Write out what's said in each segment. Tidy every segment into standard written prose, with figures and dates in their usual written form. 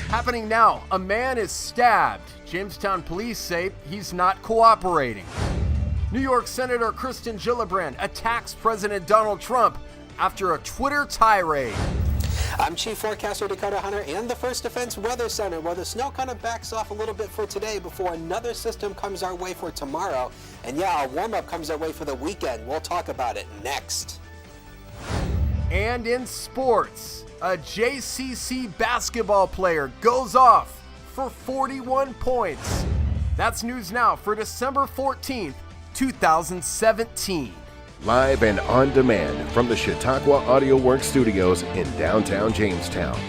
Happening now, a man is stabbed. Jamestown police say he's not cooperating. New York Senator Kirsten Gillibrand attacks President Donald Trump after a Twitter tirade. I'm Chief Forecaster Dakota Hunter in the First Defense Weather Center, where the snow kind of backs off a little bit for today before another system comes our way for tomorrow. And yeah, a warm-up comes our way for the weekend. We'll talk about it next. And in sports, a JCC basketball player goes off for 41 points. That's news now for December 14th, 2017. Live and on demand from the Chautauqua Audio Works studios in downtown Jamestown.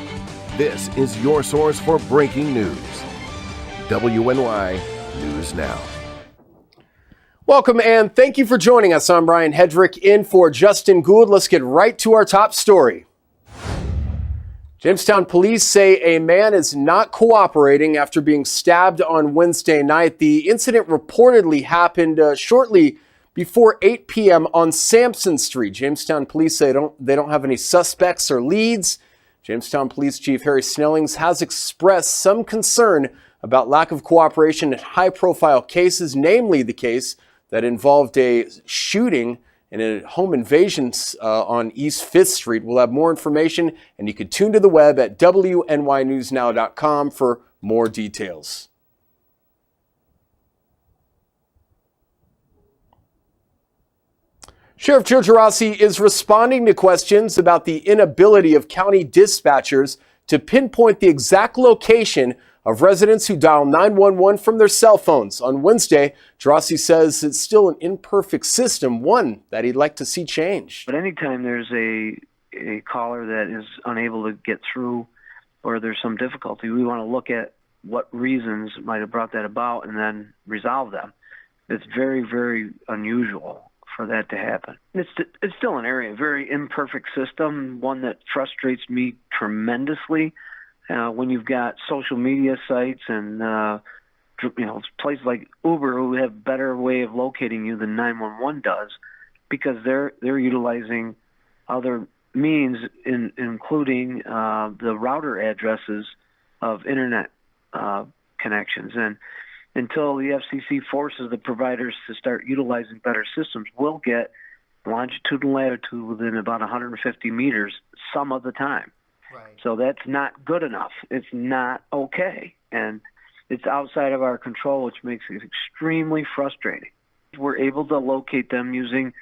This is your source for breaking news. WNY News Now. Welcome and thank you for joining us. I'm Brian Hedrick in for Justin Gould. Let's get right to our top story. Jamestown police say a man is not cooperating after being stabbed on Wednesday night. The incident reportedly happened shortly before 8 p.m. on Sampson Street. Jamestown police say they don't have any suspects or leads. Jamestown Police Chief Harry Snellings has expressed some concern about lack of cooperation in high-profile cases, namely the case that involved a shooting and a home invasion on East 5th Street. We'll have more information, and you can tune to the web at WNYNewsNow.com for more details. Sheriff Joe Gerasi is responding to questions about the inability of county dispatchers to pinpoint the exact location of residents who dial 911 from their cell phones. On Wednesday, Gerasi says it's still an imperfect system, one that he'd like to see changed. But anytime there's a caller that is unable to get through or there's some difficulty, we want to look at what reasons might have brought that about and then resolve them. It's very, very unusual for that to happen. It's still an area, very imperfect system, one that frustrates me tremendously. When you've got social media sites and places like Uber who have better way of locating you than 911 does, because they're utilizing other means, including the router addresses of internet connections. And until the FCC forces the providers to start utilizing better systems, we'll get longitude and latitude within about 150 meters some of the time. Right. So that's not good enough. It's not okay. And it's outside of our control, which makes it extremely frustrating. We're able to locate them using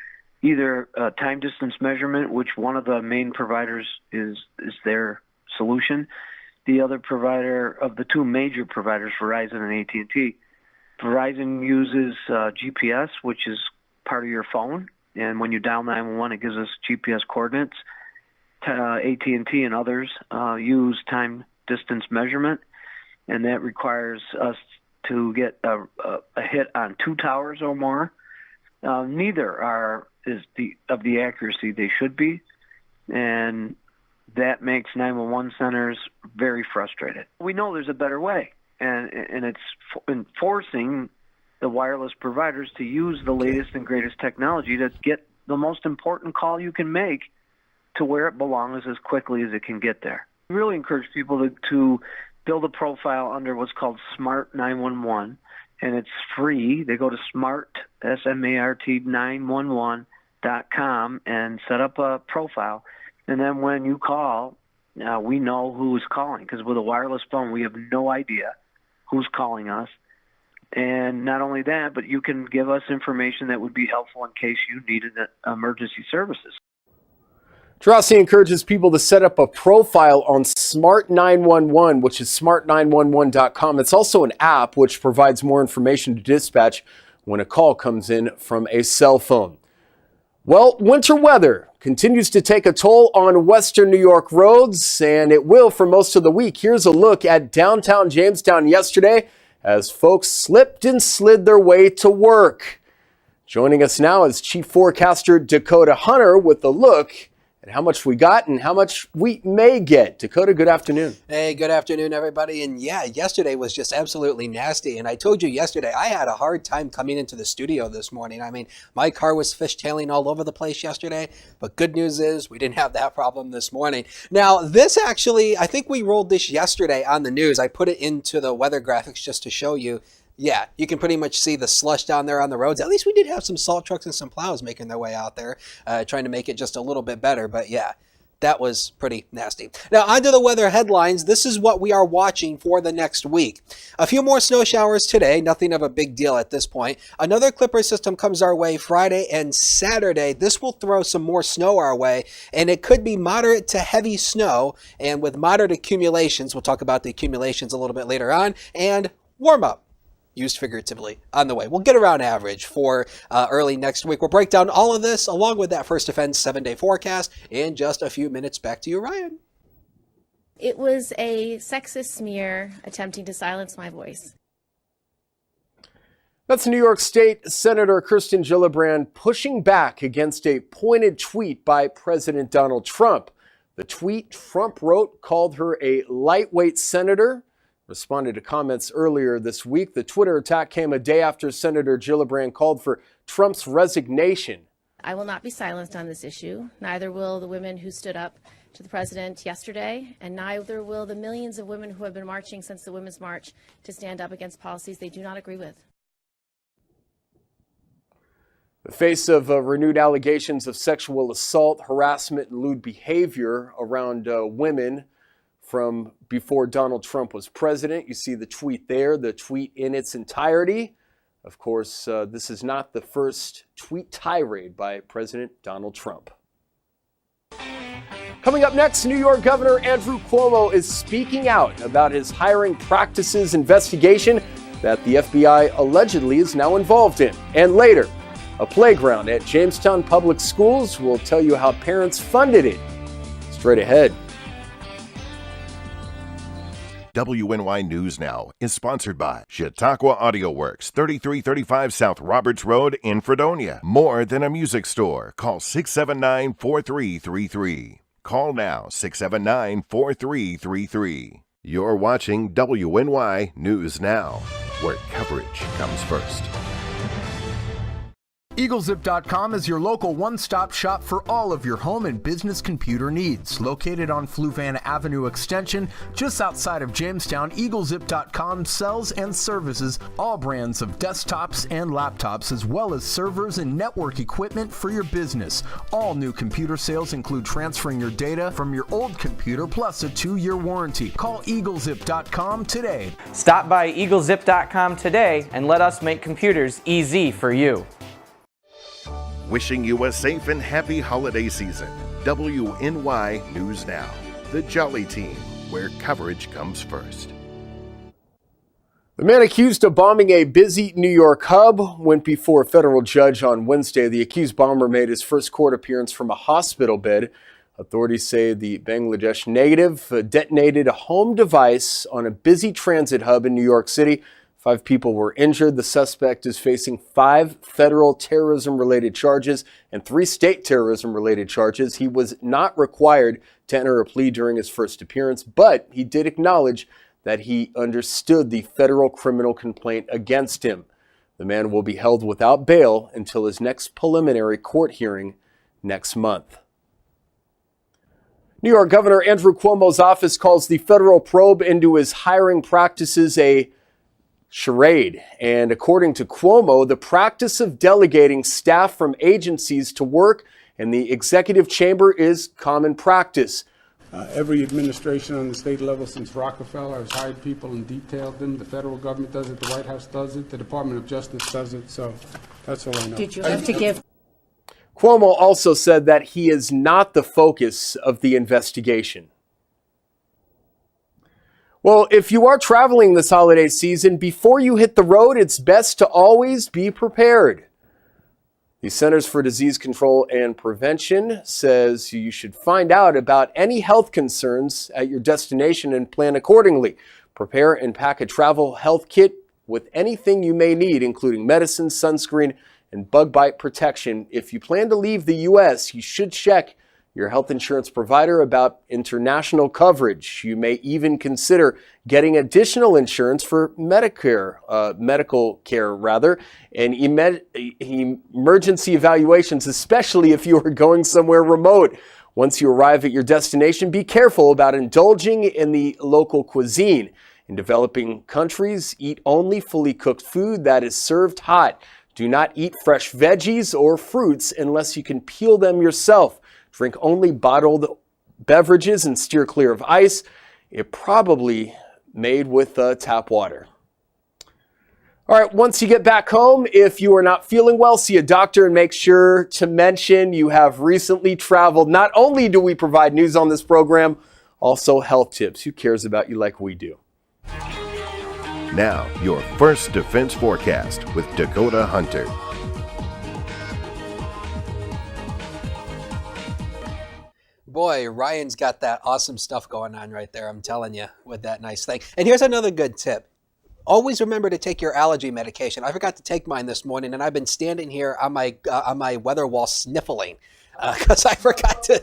either time distance measurement, which one of the main providers is their solution. The other provider of the two major providers, Verizon and AT&T, Verizon uses GPS, which is part of your phone. And when you dial 911, it gives us GPS coordinates. AT&T and others use time distance measurement, and that requires us to get a hit on 2 towers or more. Neither is of the accuracy they should be, and that makes 911 centers very frustrated. We know there's a better way, and it's enforcing the wireless providers to use the latest and greatest technology to get the most important call you can make to where it belongs as quickly as it can get there. We really encourage people to build a profile under what's called Smart 911, and it's free. They go to smart, S-M-A-R-T, 911.com and set up a profile. And then when you call, we know who is calling, because with a wireless phone, we have no idea who's calling us. And not only that, but you can give us information that would be helpful in case you needed emergency services. Gerasi encourages people to set up a profile on Smart 911, which is smart911.com. It's also an app which provides more information to dispatch when a call comes in from a cell phone. Well, winter weather continues to take a toll on Western New York roads, and it will for most of the week. Here's a look at downtown Jamestown yesterday as folks slipped and slid their way to work. Joining us now is Chief Forecaster Dakota Hunter with a look and how much we got and how much we may get. Dakota, good afternoon. Hey, good afternoon, everybody. And yeah, yesterday was just absolutely nasty. And I told you yesterday, I had a hard time coming into the studio this morning. I mean, my car was fishtailing all over the place yesterday. But good news is we didn't have that problem this morning. Now, this actually, I think we rolled this yesterday on the news. I put it into the weather graphics just to show you. Yeah, you can pretty much see the slush down there on the roads. At least we did have some salt trucks and some plows making their way out there, trying to make it just a little bit better. But yeah, that was pretty nasty. Now, onto the weather headlines. This is what we are watching for the next week. A few more snow showers today. Nothing of a big deal at this point. Another Clipper system comes our way Friday and Saturday. This will throw some more snow our way, and it could be moderate to heavy snow. And with moderate accumulations, we'll talk about the accumulations a little bit later on, and warm up, used figuratively, on the way. We'll get around average for early next week. We'll break down all of this along with that First Defense 7-day forecast in just a few minutes. Back to you, Ryan. It was a sexist smear attempting to silence my voice. That's New York State Senator Kirsten Gillibrand pushing back against a pointed tweet by President Donald Trump. The tweet Trump wrote called her a lightweight senator. Responded to comments earlier this week. The Twitter attack came a day after Senator Gillibrand called for Trump's resignation. I will not be silenced on this issue. Neither will the women who stood up to the president yesterday, and neither will the millions of women who have been marching since the Women's March to stand up against policies they do not agree with. The face of renewed allegations of sexual assault, harassment, and lewd behavior around women from before Donald Trump was president. You see the tweet there, the tweet in its entirety. Of course, this is not the first tweet tirade by President Donald Trump. Coming up next, New York Governor Andrew Cuomo is speaking out about his hiring practices investigation that the FBI allegedly is now involved in. And later, a playground at Jamestown Public Schools. Will tell you how parents funded it. Straight ahead. WNY News Now is sponsored by Chautauqua Audio Works, 3335 South Roberts Road in Fredonia. More than a music store. Call 679-4333. Call now, 679-4333. You're watching WNY News Now, where coverage comes first. EagleZip.com is your local one-stop shop for all of your home and business computer needs. Located on Fluvan Avenue Extension, just outside of Jamestown, EagleZip.com sells and services all brands of desktops and laptops, as well as servers and network equipment for your business. All new computer sales include transferring your data from your old computer, plus a 2-year warranty. Call EagleZip.com today. Stop by EagleZip.com today and let us make computers easy for you. Wishing you a safe and happy holiday season. WNY News Now, the Jolly Team, where coverage comes first. The man accused of bombing a busy New York hub went before a federal judge on Wednesday. The accused bomber made his first court appearance from a hospital bed. Authorities say the Bangladesh native detonated a home device on a busy transit hub in New York City. 5 people were injured. The suspect is facing 5 federal terrorism-related charges and 3 state terrorism-related charges. He was not required to enter a plea during his first appearance, but he did acknowledge that he understood the federal criminal complaint against him. The man will be held without bail until his next preliminary court hearing next month. New York Governor Andrew Cuomo's office calls the federal probe into his hiring practices a charade. And according to Cuomo, the practice of delegating staff from agencies to work in the executive chamber is common practice. Every administration on the state level since Rockefeller has hired people and detailed them. The federal government does it, the White House does it, the Department of Justice does it. So that's all I know. Did you have to give? Cuomo also said that he is not the focus of the investigation. Well, if you are traveling this holiday season, before you hit the road, it's best to always be prepared. The Centers for Disease Control and Prevention says you should find out about any health concerns at your destination and plan accordingly. Prepare and pack a travel health kit with anything you may need, including medicine, sunscreen, and bug bite protection. If you plan to leave the U.S., you should check your health insurance provider about international coverage. You may even consider getting additional insurance for Medicare, medical care rather, and emergency evaluations, especially if you are going somewhere remote. Once you arrive at your destination, be careful about indulging in the local cuisine. In developing countries, eat only fully cooked food that is served hot. Do not eat fresh veggies or fruits unless you can peel them yourself. Drink only bottled beverages and steer clear of ice. It probably made with tap water. All right, once you get back home, if you are not feeling well, see a doctor and make sure to mention you have recently traveled. Not only do we provide news on this program, also health tips. Who cares about you like we do? Now, your First Defense Forecast with Dakota Hunter. Boy, Ryan's got that awesome stuff going on right there, I'm telling you, with that nice thing. And here's another good tip. Always remember to take your allergy medication. I forgot to take mine this morning, and I've been standing here on my weather wall sniffling because I forgot to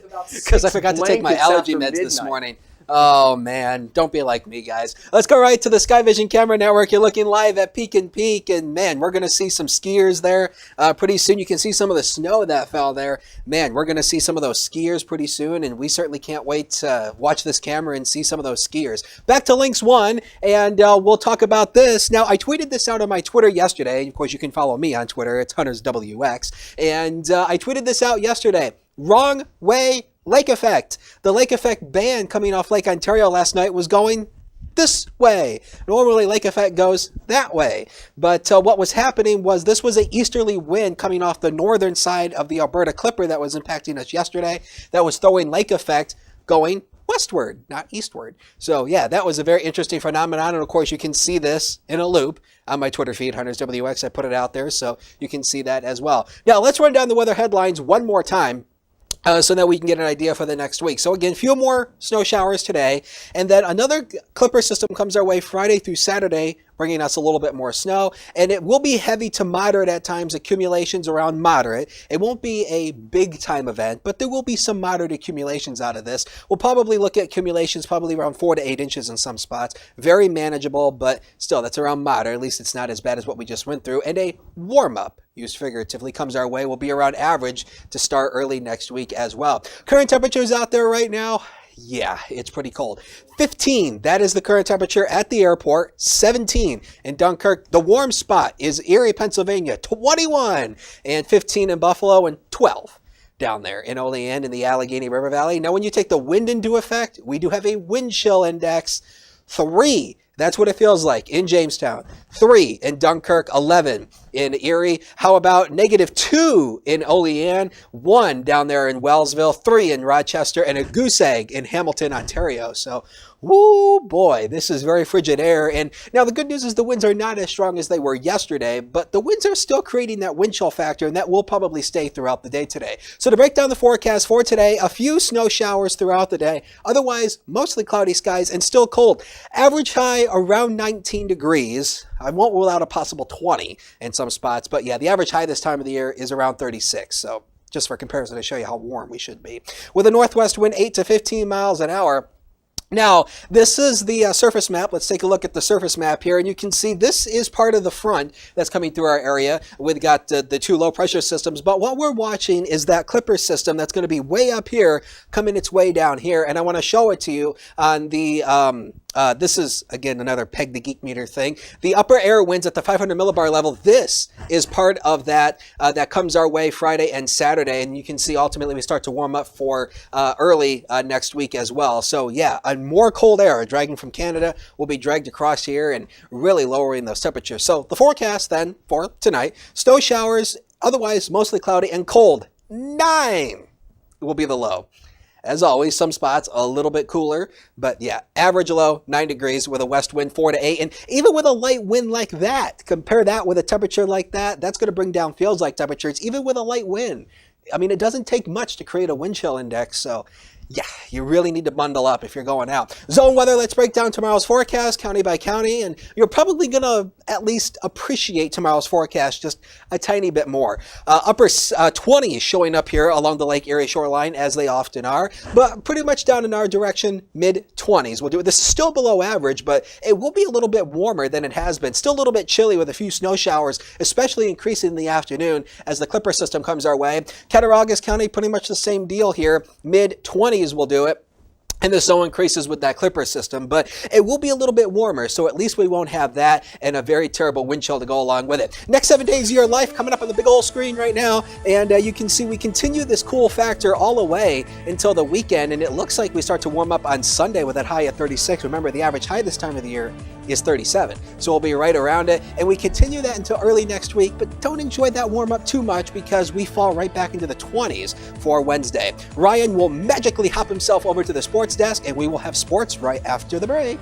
take my allergy meds this morning. Oh, man, don't be like me, guys. Let's go right to the Sky Vision Camera Network. You're looking live at Peak, and man, we're going to see some skiers there pretty soon. You can see some of the snow that fell there. Man, we're going to see some of those skiers pretty soon, and we certainly can't wait to watch this camera and see some of those skiers. Back to Lynx One, and we'll talk about this. Now, I tweeted this out on my Twitter yesterday. Of course, you can follow me on Twitter. It's HuntersWX, and I tweeted this out yesterday. Wrong way lake effect. The lake effect band coming off Lake Ontario last night was going this way. Normally lake effect goes that way. But what was happening was this was an easterly wind coming off the northern side of the Alberta Clipper that was impacting us yesterday that was throwing lake effect going westward, not eastward. So yeah, that was a very interesting phenomenon. And of course you can see this in a loop on my Twitter feed, HuntersWX. I put it out there so you can see that as well. Now let's run down the weather headlines one more time. So that we can get an idea for the next week. So again, a few more snow showers today, and then another Clipper system comes our way Friday through Saturday, bringing us a little bit more snow, and it will be heavy to moderate at times, accumulations around moderate. It won't be a big time event, but there will be some moderate accumulations out of this. We'll probably look at accumulations probably around 4 to 8 inches in some spots. Very manageable, but still, that's around moderate. At least it's not as bad as what we just went through. And a warm-up, used figuratively, comes our way. Will be around average to start early next week as well. Current temperatures out there right now, yeah, it's pretty cold. 15, that is the current temperature at the airport. 17 in Dunkirk. The warm spot is Erie, Pennsylvania. 21 and 15 in Buffalo and 12 down there in Olean in the Allegheny River Valley. Now, when you take the wind into effect, we do have a wind chill index 3. That's what it feels like in Jamestown. 3 in Dunkirk, 11 in Erie. How about -2 in Olean, 1 down there in Wellsville, 3 in Rochester, and a goose egg in Hamilton, Ontario. So, woo boy, this is very frigid air. And now the good news is the winds are not as strong as they were yesterday, but the winds are still creating that wind chill factor, and that will probably stay throughout the day today. So to break down the forecast for today, a few snow showers throughout the day. Otherwise, mostly cloudy skies and still cold. Average high around 19 degrees. I won't rule out a possible 20 in some spots, but yeah, the average high this time of the year is around 36. So just for comparison, to show you how warm we should be. With a northwest wind 8 to 15 miles an hour. Now, this is the surface map. Let's take a look at the surface map here, and you can see this is part of the front that's coming through our area. We've got the 2 low-pressure systems, but what we're watching is that Clipper system that's going to be way up here, coming its way down here, and I want to show it to you on the this is, again, another Peg the Geek Meter thing. The upper air winds at the 500 millibar level. This is part of that that comes our way Friday and Saturday. And you can see ultimately we start to warm up for early next week as well. So yeah, more cold air dragging from Canada will be dragged across here and really lowering those temperatures. So the forecast then for tonight, snow showers, otherwise mostly cloudy and cold. 9 will be the low. As always, some spots a little bit cooler, but yeah, average low, 9 degrees with a west wind 4 to 8. And even with a light wind like that, compare that with a temperature like that, that's going to bring down feels like temperatures, even with a light wind. I mean, it doesn't take much to create a wind chill index. So Yeah, you really need to bundle up if you're going out. Zone weather, let's break down tomorrow's forecast county by county, and you're probably going to at least appreciate tomorrow's forecast just a tiny bit more. Upper 20s showing up here along the Lake Erie shoreline, as they often are, but pretty much down in our direction, mid-20s. We'll do it. This is still below average, but it will be a little bit warmer than it has been. Still a little bit chilly with a few snow showers, especially increasing in the afternoon as the Clipper system comes our way. Cattaraugus County, pretty much the same deal here. Mid-20s will do it. And the zone increases with that Clipper system, but it will be a little bit warmer, so at least we won't have that and a very terrible wind chill to go along with it. Next 7 days of your life coming up on the big old screen right now, and you can see we continue this cool factor all the way until the weekend, and it looks like we start to warm up on Sunday with that high at 36. Remember, the average high this time of the year is 37, so we'll be right around it, and we continue that until early next week, but don't enjoy that warm up too much because we fall right back into the 20s for Wednesday. Ryan will magically hop himself over to the sports desk, and we will have sports right after the break.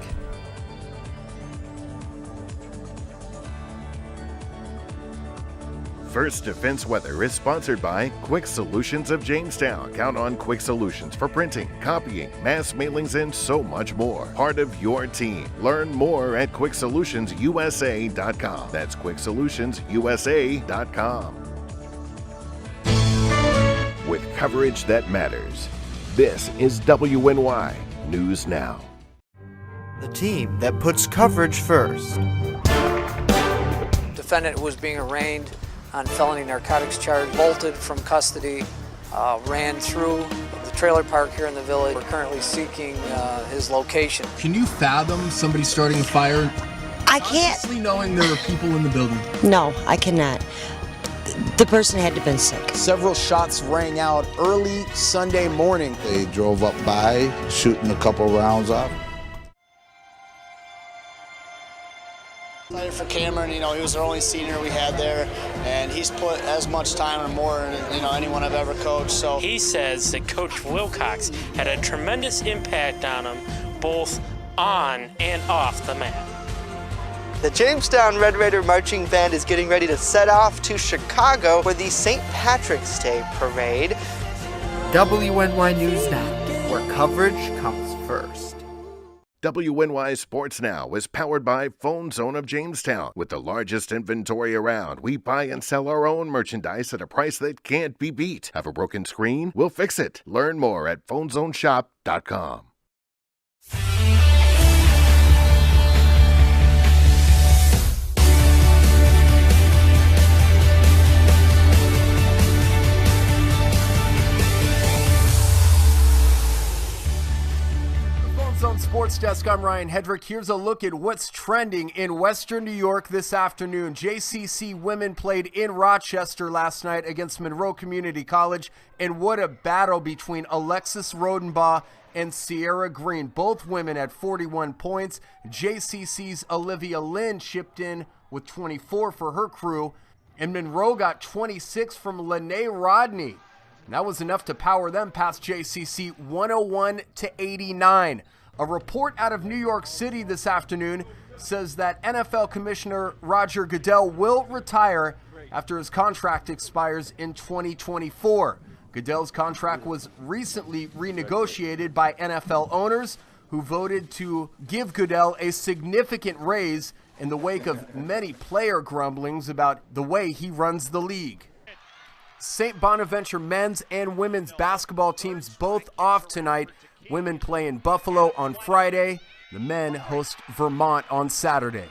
First Defense Weather is sponsored by Quick Solutions of Jamestown. Count on Quick Solutions for printing, copying, mass mailings, and so much more. Part of your team. Learn more at QuickSolutionsUSA.com. That's QuickSolutionsUSA.com. With coverage that matters, this is WNY News Now. The team that puts coverage first. Defendant was being arraigned on felony narcotics charge, bolted from custody, ran through the trailer park here in the village. We're currently seeking his location. Can you fathom somebody starting a fire? I can't. Honestly, knowing there are people in the building. No, I cannot. The person had to have been sick. Several shots rang out early Sunday morning. They drove up by, shooting a couple rounds off. Excited for Cameron, he was the only senior we had there, and he's put as much time or more than anyone I've ever coached. So he says that Coach Wilcox had a tremendous impact on him, both on and off the mat. The Jamestown Red Raider Marching Band is getting ready to set off to Chicago for the St. Patrick's Day Parade. WNY News Now, where coverage comes first. WNY Sports Now is powered by Phone Zone of Jamestown. With the largest inventory around, we buy and sell our own merchandise at a price that can't be beat. Have a broken screen? We'll fix it. Learn more at PhoneZoneShop.com. On Sports Desk, I'm Ryan Hedrick. Here's a look at what's trending in Western New York this afternoon. JCC women played in Rochester last night against Monroe Community College, and what a battle between Alexis Rodenbaugh and Sierra Green. Both women had 41 points. JCC's Olivia Lynn chipped in with 24 for her crew, and Monroe got 26 from Lene Rodney. And that was enough to power them past JCC 101-89. A report out of New York City this afternoon says that NFL Commissioner Roger Goodell will retire after his contract expires in 2024. Goodell's contract was recently renegotiated by NFL owners who voted to give Goodell a significant raise in the wake of many player grumblings about the way he runs the league. St. Bonaventure men's and women's basketball teams both off tonight. Women play in Buffalo on Friday. The men host Vermont on Saturday.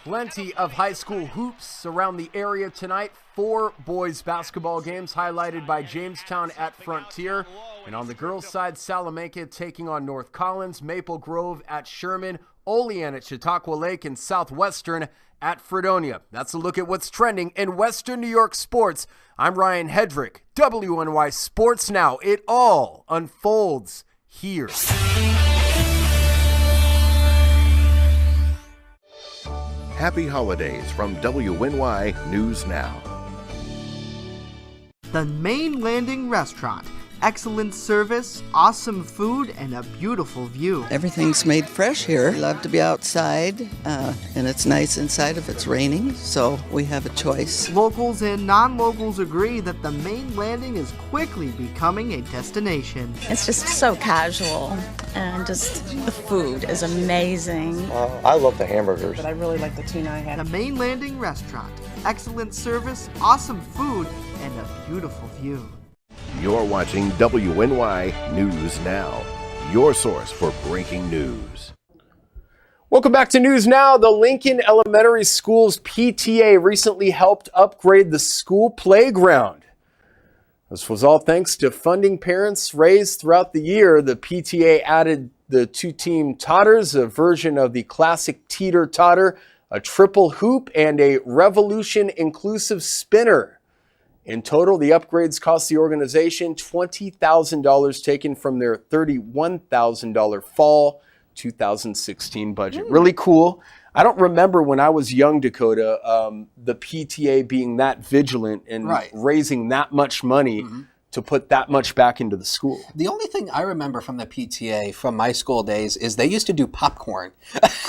Plenty of high school hoops around the area tonight. 4 boys basketball games highlighted by Jamestown at Frontier. And on the girls' side, Salamanca taking on North Collins, Maple Grove at Sherman, Olean at Chautauqua Lake, and Southwestern at Fredonia. That's a look at what's trending in Western New York sports. I'm Ryan Hedrick, WNY Sports Now. It all unfolds here. Happy holidays from WNY News Now. The Main Landing Restaurant excellent service, awesome food, and a beautiful view. Everything's made fresh here. We love to be outside, and it's nice inside if it's raining, so we have a choice. Locals and non-locals agree that the main landing is quickly becoming a destination. It's just so casual, and just the food is amazing. I love the hamburgers. But I really like the tuna I had. The main landing restaurant, excellent service, awesome food, and a beautiful view. You're watching WNY News Now, your source for breaking news. Welcome back to News Now. The Lincoln Elementary School's PTA recently helped upgrade the school playground. This was all thanks to funding parents raised throughout the year. The PTA added the two-team totters, a version of the classic teeter-totter, a triple hoop, and a Revolution inclusive spinner. In total, the upgrades cost the organization $20,000, taken from their $31,000 fall 2016 budget. Really cool. I don't remember when I was young, Dakota, the PTA being that vigilant and raising that much money to put that much back into the school. The only thing I remember from the PTA from my school days is they used to do popcorn.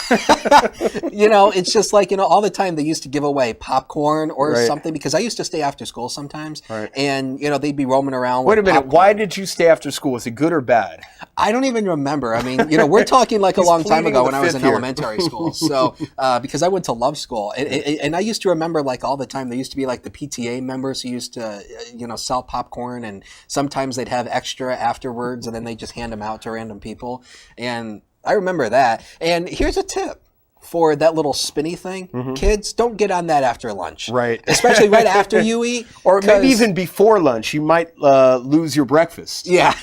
It's just like, all the time they used to give away popcorn or something, because I used to stay after school sometimes, and, they'd be roaming around Wait a with minute, popcorn. why did you stay after school? Was it good or bad? I don't even remember. I mean, we're talking like a long time ago when I was in elementary school. So, because I went to Love School, and I used to remember like all the time there used to be like the PTA members who used to, sell popcorn, and sometimes they'd have extra afterwards, and then they just hand them out to random people. And I remember that. And here's a tip for that little spinny thing. Kids, don't get on that after lunch. Right. Especially right after you eat. Or maybe even before lunch. You might lose your breakfast. Yeah.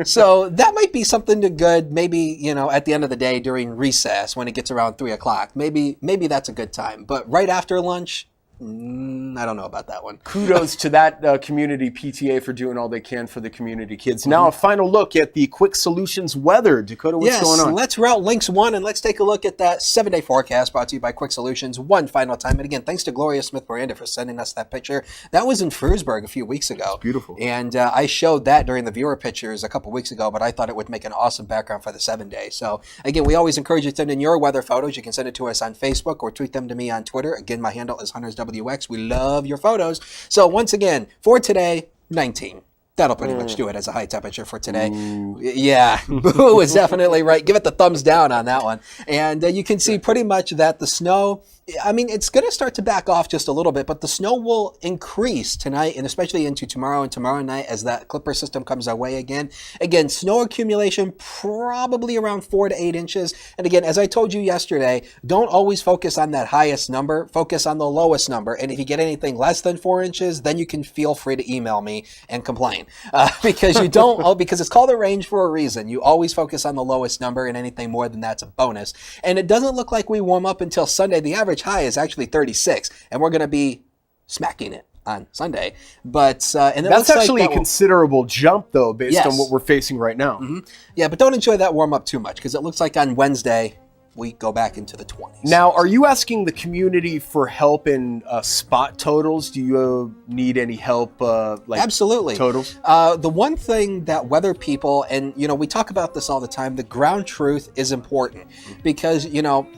So that might be something to good, maybe, at the end of the day during recess when it gets around 3 o'clock. Maybe that's a good time. But right after lunch, I don't know about that one. Kudos to that community PTA for doing all they can for the community kids. Now a final look at the Quick Solutions weather. Dakota, what's going on? Let's route links 1 and let's take a look at that 7-day forecast brought to you by Quick Solutions one final time. And again, thanks to Gloria Smith Miranda for sending us that picture. That was in Frewsburg a few weeks ago. It's beautiful. And I showed that during the viewer pictures a couple weeks ago, but I thought it would make an awesome background for the 7-day. So again, we always encourage you to send in your weather photos. You can send it to us on Facebook or tweet them to me on Twitter. Again, my handle is HuntersWX. We love your photos. So once again, for today, 19. That'll pretty much do it as a high temperature for today. Yeah, Boo is definitely right. Give it the thumbs down on that one. And you can see pretty much that the snow, it's going to start to back off just a little bit, but the snow will increase tonight and especially into tomorrow and tomorrow night as that Clipper system comes our way again. Again, snow accumulation probably around 4 to 8 inches. And again, as I told you yesterday, don't always focus on that highest number. Focus on the lowest number. And if you get anything less than 4 inches, then you can feel free to email me and complain. Because you don't, because it's called a range for a reason. You always focus on the lowest number, and anything more than that's a bonus. And it doesn't look like we warm up until Sunday. The average high is actually 36, and we're going to be smacking it on Sunday. But and that's actually a considerable jump, though, based on what we're facing right now. Yeah, but don't enjoy that warm up too much, because it looks like on Wednesday we go back into the 20s. Now, are you asking the community for help in spot totals? Do you need any help? Absolutely. Totals? The one thing that weather people, and we talk about this all the time, the ground truth is important because,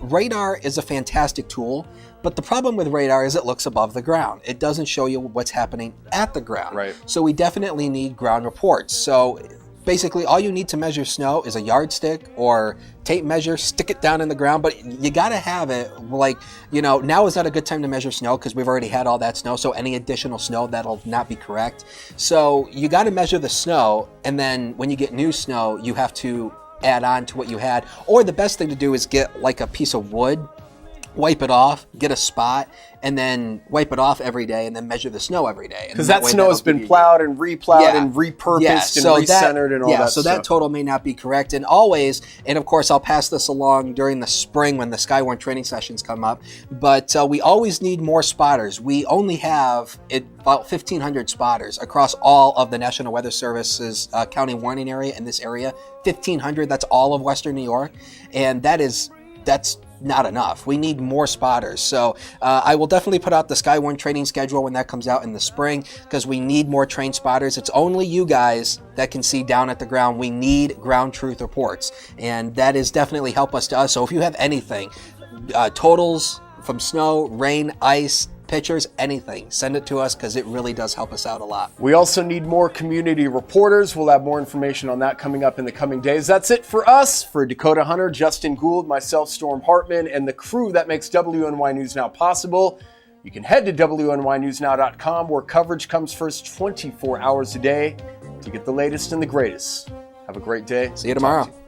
radar is a fantastic tool. But the problem with radar is it looks above the ground. It doesn't show you what's happening at the ground. Right. So we definitely need ground reports. So basically all you need to measure snow is a yardstick or tape measure, stick it down in the ground, but you got to have it now is not a good time to measure snow because we've already had all that snow. So any additional snow, that'll not be correct. So you got to measure the snow. And then when you get new snow, you have to add on to what you had. Or the best thing to do is get like a piece of wood, wipe it off, get a spot, and then wipe it off every day and then measure the snow every day. Because that snow has been plowed and replowed and repurposed and recentered and all that so stuff. that total may not be correct. And always, and of course I'll pass this along during the spring when the Skywarn training sessions come up, but we always need more spotters. We only have about 1,500 spotters across all of the National Weather Service's county warning area in this area. 1,500, that's all of Western New York. And that's not enough. We need more spotters. So I will definitely put out the Skywarn training schedule when that comes out in the spring, because we need more trained spotters. It's only you guys that can see down at the ground. We need ground truth reports, and that is definitely help us to us. So if you have anything, totals from snow, rain, ice, pictures, anything, send it to us, because it really does help us out a lot. We also need more community reporters. We'll have more information on that coming up in the coming days. That's it for us. For Dakota Hunter, Justin Gould, myself, Storm Hartman, and the crew that makes WNY News Now possible, you can head to WNYNewsNow.com, where coverage comes first 24 hours a day to get the latest and the greatest. Have a great day. See you tomorrow.